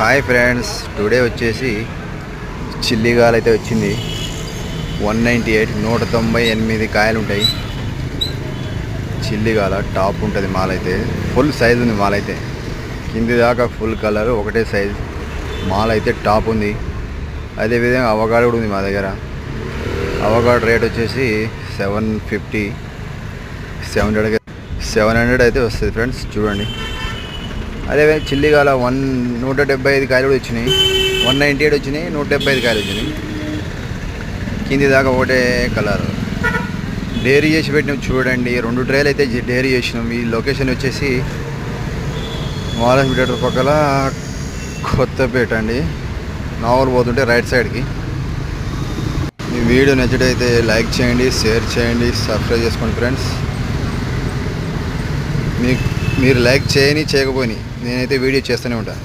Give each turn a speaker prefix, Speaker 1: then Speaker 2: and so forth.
Speaker 1: Hi friends, today వచ్చేసి చిల్లిగాలు అయితే వచ్చింది. 198 198 కాయలు ఉంటాయి. చిల్లిగాల టాప్ ఉంటుంది. మాల్ అయితే ఫుల్ సైజ్ ఉంది. మాల్ అయితే కింది దాకా ఫుల్ కలర్ ఒకటే సైజ్. మాల్ అయితే టాప్ ఉంది. అదేవిధంగా అవగాడు కూడా ఉంది మా దగ్గర. అవగాడు రేట్ వచ్చేసి 750 700 అయితే వస్తుంది ఫ్రెండ్స్. చూడండి. అదేవిధంగా చిల్లిగాల 175 కాయలు కూడా వచ్చినాయి. 198 వచ్చినాయి, 175 కాయలు వచ్చినాయి. కింది దాకా ఒకటే కలర్. డైరీ చేసి పెట్టినాం చూడండి. 2 ట్రేలు అయితే డైరీ చేసినాం. ఈ లొకేషన్ వచ్చేసి మహాలక్ష్మి థియేటర్ పక్కల కొత్తపేట అండి. నావల్ పోతుంటే రైట్ సైడ్కి. ఈ వీడియో నచ్చినట్టయితే లైక్ చేయండి, షేర్ చేయండి, సబ్స్క్రైబ్ చేసుకోండి ఫ్రెండ్స్. మీరు లైక్ చేయని చేయకపోయి నేనైతే వీడియో చేస్తూనే ఉంటాను.